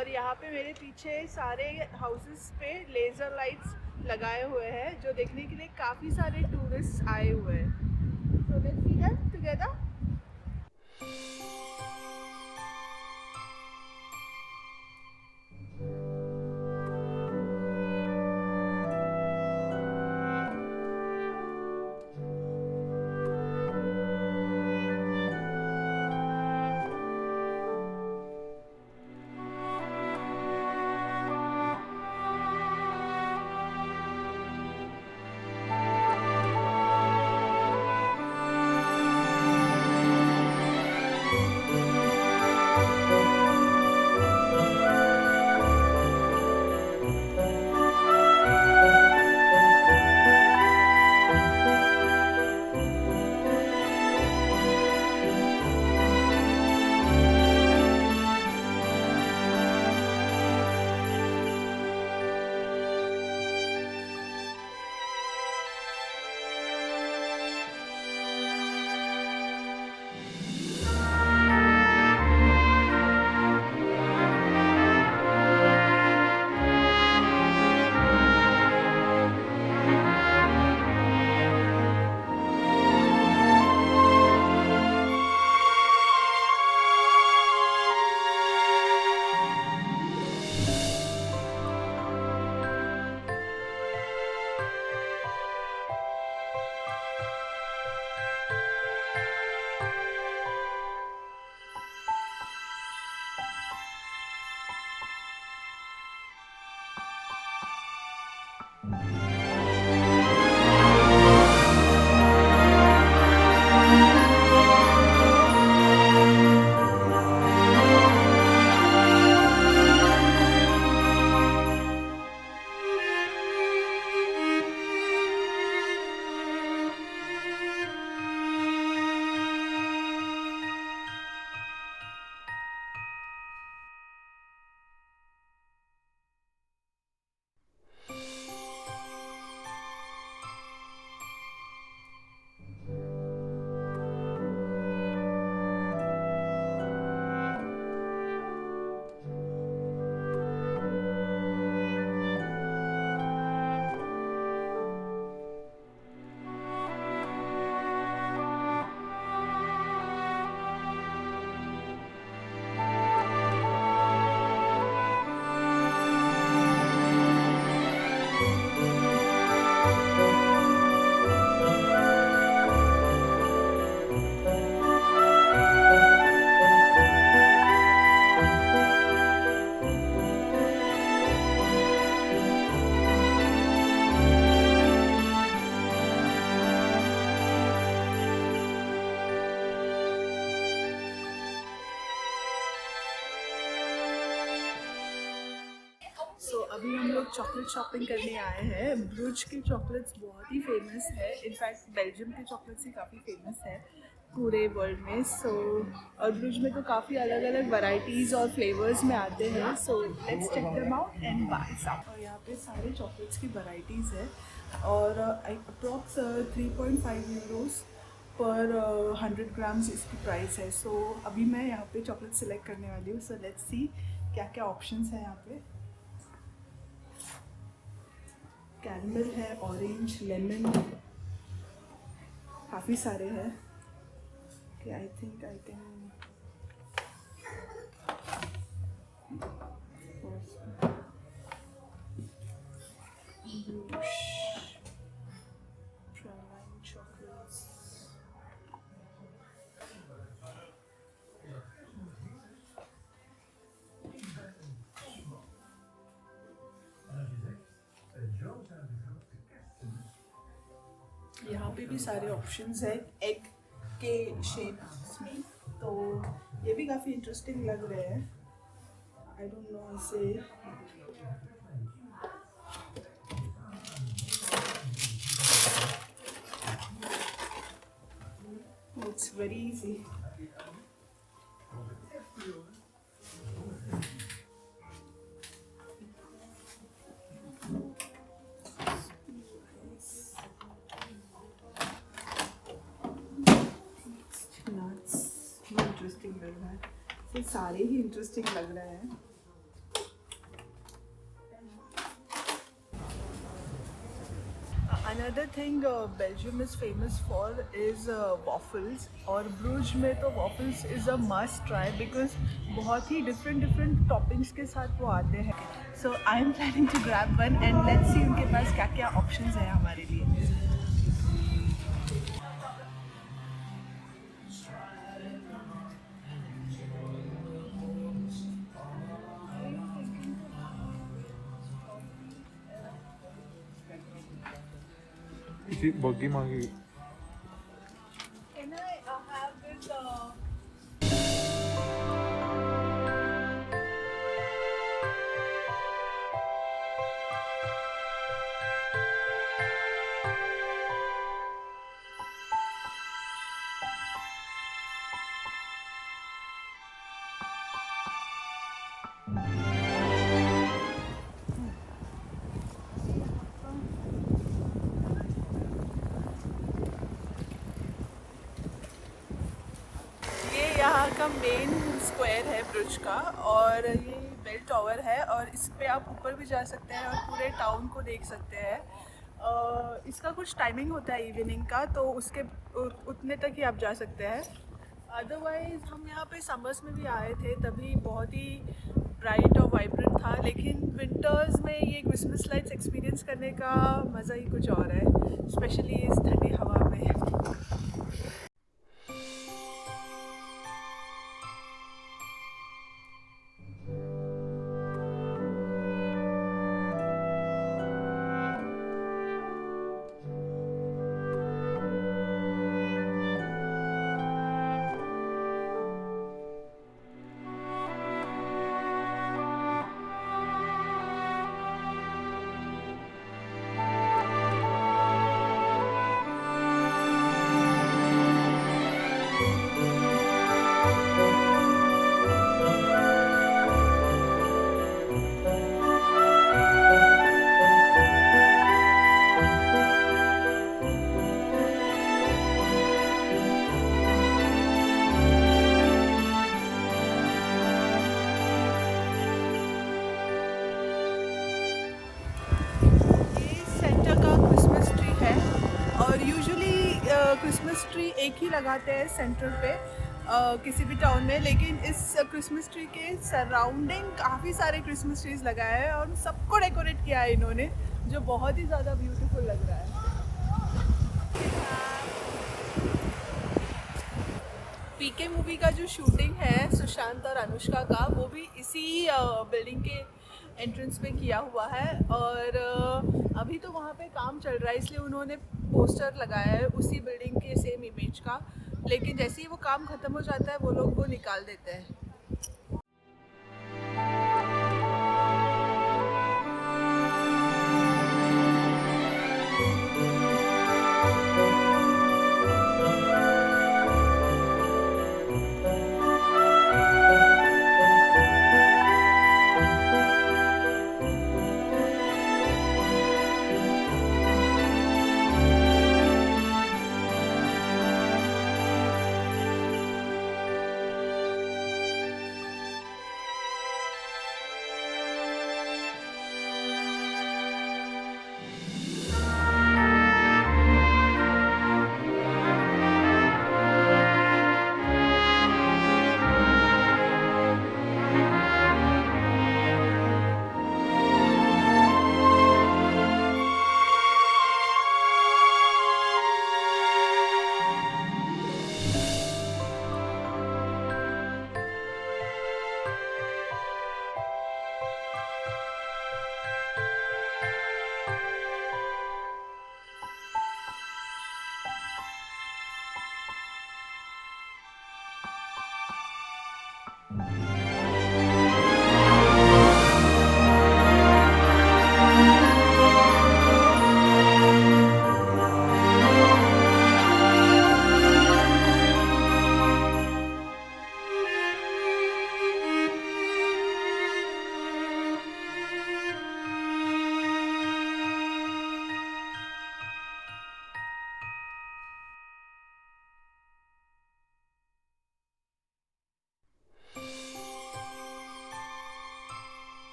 और यहाँ पे मेरे पीछे सारे हाउसेस पे लेज़र लाइट्स लगाए हुए हैं जो देखने के लिए काफ़ी सारे टूरिस्ट आए हुए हैं। So let's see that together. अभी हम लोग चॉकलेट शॉपिंग करने आए हैं। ब्रुज के चॉकलेट्स बहुत ही फेमस है, इनफैक्ट बेल्जियम के चॉकलेट्स ही काफ़ी फेमस है पूरे वर्ल्ड में। और ब्रुज में तो काफ़ी अलग अलग वैरायटीज़ और फ्लेवर्स में आते हैं। So let's check them out and buy some. और यहाँ पे सारे चॉकलेट्स की वैरायटीज़ है और अप्रॉक्स 3.5 यूरोस पर 100 ग्राम्स इसकी प्राइस है। सो अभी मैं यहाँ पे चॉकलेट सिलेक्ट करने वाली हूँ। सो लेट्स सी क्या क्या ऑप्शंस हैं यहाँ पे। कैरमल है, ऑरेंज, लेमन, काफ़ी सारे हैं। Okay, I think I can Praline chocolates. यहाँ पे भी सारे ऑप्शंस है एग के शेप्स में, तो ये भी काफ़ी इंटरेस्टिंग लग रहे हैं। आई डोंट नो इसे इट्स वेरी इजी। इंटरेस्टिंग लग रहा है, ये सारे ही इंटरेस्टिंग लग रहे हैं। Another thing Belgium is famous for is waffles. और ब्रूज में तो waffles is a must try because बहुत ही different toppings के साथ वो आते हैं. So I am planning to grab one and let's see उनके पास क्या क्या options हैं हमारे लिए. किसी बग्गी मांगी. Can I have this? यहाँ का मेन स्क्वायर है ब्रुज का और ये बेल टावर है और इस पे आप ऊपर भी जा सकते हैं और पूरे टाउन को देख सकते हैं. इसका कुछ टाइमिंग होता है इवनिंग का, तो उसके उतने तक ही आप जा सकते हैं. अदरवाइज़ हम यहाँ पे समर्स में भी आए थे, तभी बहुत ही ब्राइट और वाइब्रेंट था. लेकिन विंटर्स में ये क्रिसमस लाइट्स एक्सपीरियंस करने का मज़ा ही कुछ और है, स्पेशली इस ठंडी हवा में. क्रिसमस ट्री एक ही लगाते हैं सेंटर पे किसी भी टाउन में, लेकिन इस क्रिसमस ट्री के सराउंडिंग काफ़ी सारे क्रिसमस ट्रीज लगाए हैं और सबको डेकोरेट किया है इन्होंने, जो बहुत ही ज़्यादा ब्यूटीफुल लग रहा है. पीके मूवी का जो शूटिंग है सुशांत और अनुष्का का, वो भी इसी बिल्डिंग के एंट्रेंस पे किया हुआ है. और अभी तो वहाँ पे काम चल रहा है, इसलिए उन्होंने पोस्टर लगाया है उसी बिल्डिंग के सेम इमेज का. लेकिन जैसे ही वो काम ख़त्म हो जाता है वो लोग वो निकाल देते हैं.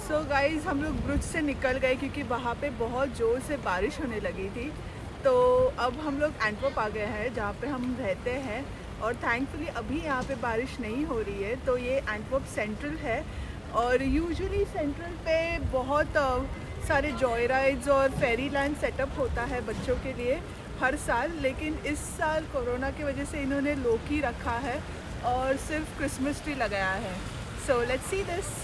सो गाइज हम लोग ब्रुज से निकल गए क्योंकि वहाँ पे बहुत ज़ोर से बारिश होने लगी थी। तो अब हम लोग एंटवर्प आ गए हैं जहाँ पे हम रहते हैं, और थैंकफुली अभी यहाँ पे बारिश नहीं हो रही है। तो ये एंटवर्प सेंट्रल है, और यूजुअली सेंट्रल पे बहुत सारे जॉय राइड्स और फेरी लैंड सेटअप होता है बच्चों के लिए हर साल, लेकिन इस साल कोरोना की वजह से इन्होंने लोक ही रखा है और सिर्फ क्रिसमस ट्री लगाया है। So let's see this.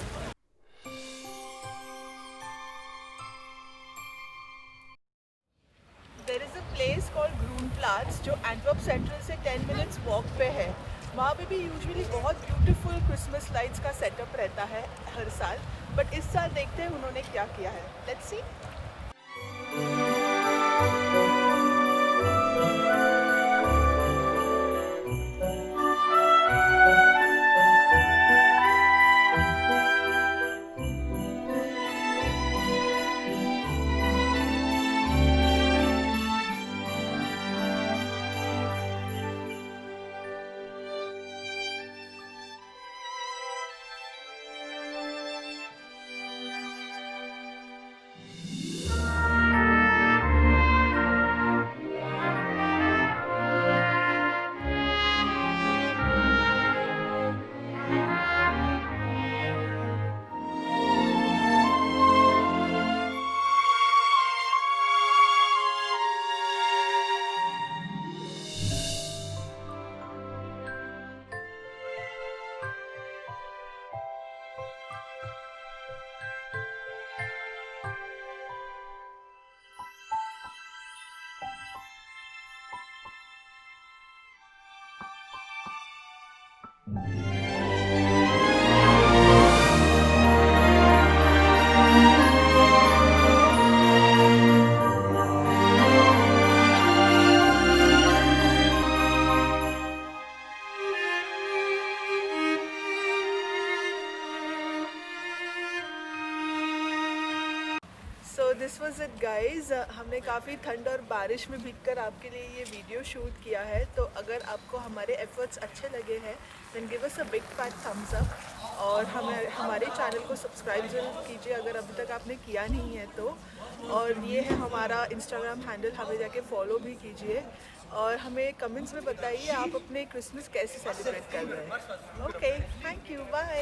There is a place called Groenplaats जो एंटवर्प सेंट्रल से 10 मिनट्स वॉक पे है। वहाँ पे भी यूजुअली बहुत ब्यूटीफुल क्रिसमस लाइट्स का सेटअप रहता है हर साल, बट इस साल देखते हैं उन्होंने क्या किया है। Let's see. So this was it guys. हमने काफ़ी ठंड और बारिश में भीगकर आपके लिए ये वीडियो शूट किया है। तो अगर आपको हमारे एफर्ट्स अच्छे लगे हैं then give us a big fat thumbs up, और हमारे चैनल को सब्सक्राइब जरूर कीजिए अगर अभी तक आपने किया नहीं है तो। और ये है हमारा इंस्टाग्राम हैंडल, हमें जाके फॉलो भी कीजिए, और हमें कमेंट्स में बताइए आप अपने क्रिसमस कैसे सेलिब्रेट कर रहे हैं। Okay, thank you, bye.